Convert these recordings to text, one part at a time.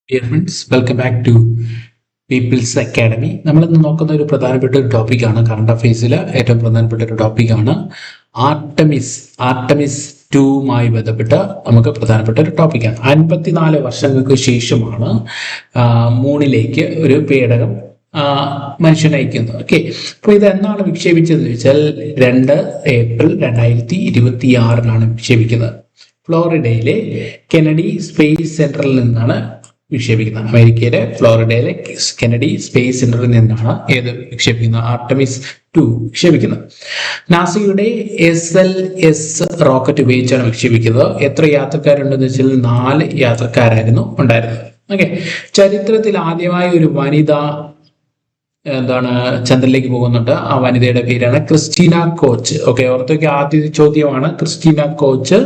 Dear friends, welcome back to People's Academy. നമ്മളിന്ന് നോക്കുന്ന ഒരു പ്രധാനപ്പെട്ട ഒരു ടോപ്പിക്കാണ്, കറണ്ട് അഫയേഴ്സിൽ ഏറ്റവും പ്രധാനപ്പെട്ട ഒരു ടോപ്പിക്കാണ് ആർട്ടമിസ് 2മായി ബന്ധപ്പെട്ട് നമുക്ക് പ്രധാനപ്പെട്ട ഒരു ടോപ്പിക്കാണ്. 54 വർഷങ്ങൾക്ക് ശേഷമാണ് മൂണിലേക്ക് ഒരു പേടകം മനുഷ്യൻ അയക്കുന്നത്. ഓക്കെ, അപ്പോൾ ഇത് എന്നാണ് വിക്ഷേപിച്ചതെന്ന് വെച്ചാൽ 2 ഏപ്രിൽ 2026 വിക്ഷേപിക്കുന്നത്. ഫ്ലോറിഡയിലെ കെനഡി സ്പേസ് സെന്ററിൽ നിന്നാണ് വിക്ഷേപിക്കുന്നത്. അമേരിക്കയിലെ ഫ്ലോറിഡയിലെ കെനഡി സ്പേസ് സെന്ററിൽ നിന്നാണ് വിക്ഷേപിക്കുന്നത് ആർട്ടമിസ് 2 വിക്ഷേപിക്കുന്നത്. നാസയുടെ SLS റോക്കറ്റ് ഉപയോഗിച്ചാണ് വിക്ഷേപിക്കുന്നത്. എത്ര യാത്രക്കാരുണ്ടെന്ന് വെച്ചാൽ 4 യാത്രക്കാരായിരുന്നു ഉണ്ടായിരുന്നത്. ഓക്കെ, ചരിത്രത്തിൽ ആദ്യമായി ഒരു വനിത ചന്ദ്രനിലേക്ക് പോകുന്നുണ്ട്. ആ വനിതയുടെ പേരാണ് ക്രിസ്റ്റീന കോച്ച്. ഓക്കെ, ഓർത്തേക്ക് ആദ്യ ചോദ്യമാണ് ക്രിസ്റ്റീന കോച്ച്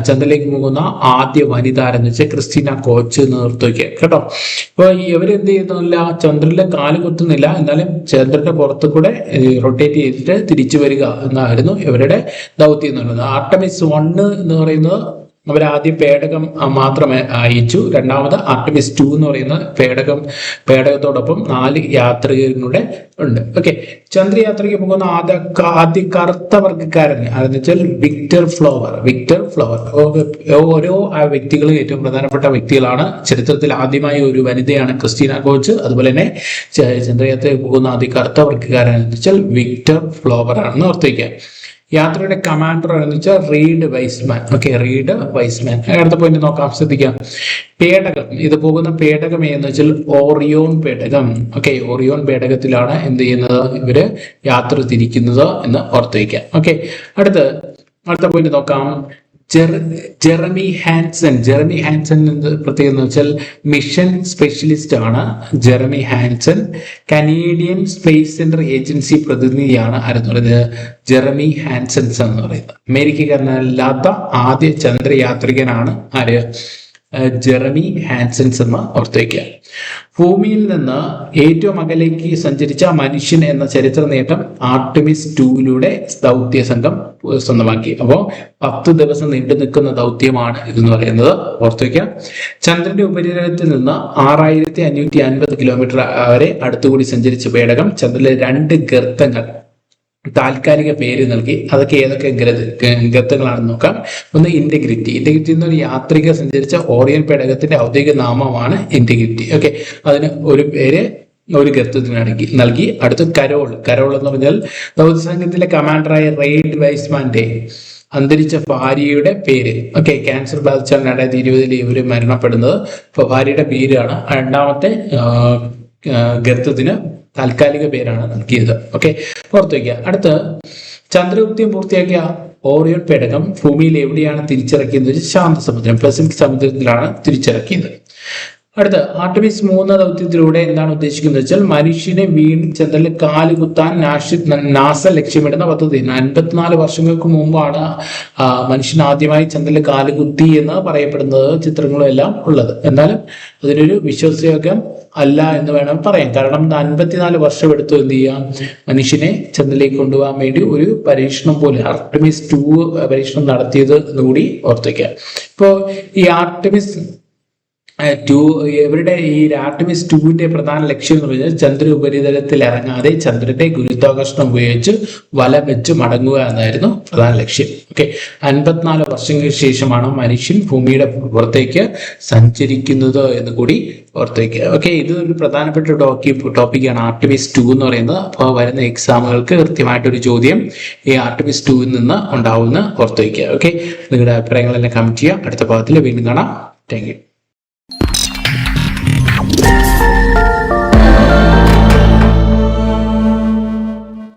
ചന്ദ്രനിലേക്ക് പോകുന്ന ആദ്യ വനിത എന്ന് വെച്ചാൽ ക്രിസ്റ്റീന കോച്ച് എന്ന് ഓർത്തേക്ക് കേട്ടോ. അപ്പൊ ഇവരെന്ത് ചെയ്യുന്നില്ല, ചന്ദ്രനിലെ കാല് കുത്തുന്നില്ല, എന്നാലും ചന്ദ്രന്റെ പുറത്തു കൂടെ റൊട്ടേറ്റ് ചെയ്തിട്ട് തിരിച്ചു വരിക എന്നായിരുന്നു ഇവരുടെ ദൗത്യം എന്ന് പറയുന്നത്. ആർട്ടമിസ് 1 എന്ന് പറയുന്നത് അവരാദ്യം പേടകം മാത്രമേ അയച്ചു. രണ്ടാമത് ആർട്ടമിസ് 2 എന്ന് പറയുന്ന പേടകത്തോടൊപ്പം 4 യാത്രികരും കൂടെ ഉണ്ട്. ഓക്കെ, ചന്ദ്രയാത്രയ്ക്ക് പോകുന്ന ആദ്യ കറുത്ത വർഗ്ഗക്കാരൻ അതെന്ന് വെച്ചാൽ വിക്ടർ ഫ്ലവർ. ഓരോ വ്യക്തികളും ഏറ്റവും പ്രധാനപ്പെട്ട വ്യക്തികളാണ്. ചരിത്രത്തിൽ ആദ്യമായി ഒരു വനിതയാണ് ക്രിസ്റ്റീന കോച്ച്. അതുപോലെ തന്നെ ചന്ദ്രയാത്രയ്ക്ക് പോകുന്ന ആദ്യ കറുത്ത വർഗ്ഗക്കാരൻ എന്ന് വെച്ചാൽ വിക്ടർ ഫ്ലവർ ആണെന്ന് ഓർത്തിരിക്കുക. യാത്രയുടെ കമാൻഡർ എന്ന് വെച്ചാൽ Reid Wiseman. Okay, Reid Wiseman. അടുത്ത പോയിന്റ് നോക്കാം, ശ്രദ്ധിക്കാം. പേടകം, ഇത് പോകുന്ന പേടകം എന്ന് വെച്ചാൽ ഓറിയോൺ പേടകം. ഓക്കെ, ഓറിയോൺ പേടകത്തിലാണ് എന്ത് ചെയ്യുന്നത്, ഇവര് യാത്ര തിരിക്കുന്നത് എന്ന് ഓർത്ത് വയ്ക്കാം. ഓക്കെ, അടുത്ത പോയിന്റ് നോക്കാം. ജെറമി ഹാൻസൺ പ്രത്യേകം എന്ന് വെച്ചാൽ മിഷൻ സ്പെഷ്യലിസ്റ്റ് ആണ്. Jeremy Hansen Canadian space centre agency പ്രതിനിധിയാണ്. ആരെന്ന് പറയുന്നത് ജെറമി ഹാൻസൺ എന്ന് പറയുന്നത്. അമേരിക്കക്കാരനല്ലാത്ത ആദ്യ ചന്ദ്രയാത്രികനാണ് ആര്, ജെറമി ഹാൻസൺ എന്ന് ഓർത്തേക്കുക. ഭൂമിയിൽ നിന്ന് ഏറ്റവും അകലേക്ക് സഞ്ചരിച്ച മനുഷ്യൻ എന്ന ചരിത്ര നേട്ടം ആർട്ടമിസ് 2 ദൗത്യ സംഘം സ്വന്തമാക്കി. അപ്പോൾ 10 ദിവസം നീണ്ടു നിൽക്കുന്ന ദൗത്യമാണ് ഇതെന്ന് പറയുന്നത്, ഓർത്തുവയ്ക്കുക. ചന്ദ്രന്റെ ഉപരിതലത്തിൽ നിന്ന് 6550 കിലോമീറ്റർ വരെ അടുത്തുകൂടി സഞ്ചരിച്ച പേടകം ചന്ദ്രനിലെ 2 ഗർത്തങ്ങൾ താൽക്കാലിക പേര് നൽകി. അതൊക്കെ ഏതൊക്കെ ഗർത്തങ്ങളാണെന്ന് നോക്കാം. ഒന്ന് ഇന്റഗ്രിറ്റി എന്നൊരു യാത്രിക സഞ്ചരിച്ച ഓറിയൻ പേടകത്തിന്റെ ഔദ്യോഗിക നാമമാണ് ഇന്റഗ്രിറ്റി. ഓക്കെ, അതിന് ഒരു പേര് ഒരു ഗർത്തത്തിന് നൽകി. അടുത്ത് കരോൾ എന്ന് പറഞ്ഞാൽ ദൗത്യസംഘത്തിലെ കമാൻഡറായ റെയ്ഡ് വൈസ്മാന്റെ അന്തരിച്ച ഭാര്യയുടെ പേര്. ഓക്കെ, ക്യാൻസർ ബാധിച്ചാണ് 2020 ഇവര് മരണപ്പെടുന്നത്. അപ്പൊ ഭാര്യയുടെ പേരാണ് രണ്ടാമത്തെ ഗർത്തത്തിന് താൽക്കാലിക പേരാണ് നൽകിയത്. ഓക്കെ, പുറത്തു വയ്ക്കുക. അടുത്ത് ചന്ദ്രദൗത്യം പൂർത്തിയാക്കിയ ഓറിയോൺ പേടകം ഭൂമിയിൽ എവിടെയാണ് തിരിച്ചിറക്കിയത്? ശാന്തസമുദ്രം, പസഫിക് സമുദ്രത്തിലാണ് തിരിച്ചിറക്കിയത്. അടുത്ത ആർട്ടമിസ് 3 ദൗത്യത്തിലൂടെ എന്താണ് ഉദ്ദേശിക്കുന്നത് വെച്ചാൽ മനുഷ്യനെ വീണ്ടും ചന്ദ്രനിൽ കാലുകുത്താൻ നാസ ലക്ഷ്യമിടുന്ന പദ്ധതി. 54 വർഷങ്ങൾക്ക് മുമ്പാണ് മനുഷ്യൻ ആദ്യമായി ചന്ദ്രനിൽ കാലുകുത്തി എന്ന് പറയപ്പെടുന്നത്, ചിത്രങ്ങളും എല്ലാം ഉള്ളത്. എന്നാലും അതിനൊരു വിശ്വാസയോഗ്യം അല്ല എന്ന് വേണം പറയാൻ. കാരണം 54 വർഷം എടുത്തു എന്ത് ചെയ്യാം, മനുഷ്യനെ ചന്ദ്രനിലേക്ക് കൊണ്ടുപോകാൻ വേണ്ടി ഒരു പരീക്ഷണം പോലെ ആർട്ടമിസ് 2 പരീക്ഷണം നടത്തിയത് കൂടി ഓർത്തേക്കാം. ഇപ്പോൾ ഈ ആർട്ടമിസ് 2 ഇവരുടെ ഈ ആർട്ടമിസ് 2 പ്രധാന ലക്ഷ്യം എന്ന് പറഞ്ഞാൽ ചന്ദ്ര ഉപരിതലത്തിൽ ഇറങ്ങാതെ ചന്ദ്രന്റെ ഗുരുത്വാകർഷണം ഉപയോഗിച്ച് വല വെച്ച് മടങ്ങുക എന്നായിരുന്നു പ്രധാന ലക്ഷ്യം. ഓക്കെ, 54 വർഷങ്ങൾക്ക് ശേഷമാണ് മനുഷ്യൻ ഭൂമിയുടെ പുറത്തേക്ക് സഞ്ചരിക്കുന്നത് എന്ന് കൂടി ഓർത്തേക്ക്. ഓക്കെ, ഇത് ഒരു പ്രധാനപ്പെട്ട ടോപ്പിക്കാണ് ആർട്ടമിസ് 2 എന്ന് പറയുന്നത്. അപ്പോൾ വരുന്ന എക്സാമുകൾക്ക് കൃത്യമായിട്ടൊരു ചോദ്യം ഈ ആർട്ടമിസ് 2 നിന്ന് ഉണ്ടാവുമെന്ന് ഓർത്തേക്കുക. ഓക്കെ, നിങ്ങളുടെ അഭിപ്രായങ്ങളെല്ലാം കമന്റ് ചെയ്യുക. അടുത്ത ഭാഗത്തിൽ വീണ്ടും കാണാം. Thank you.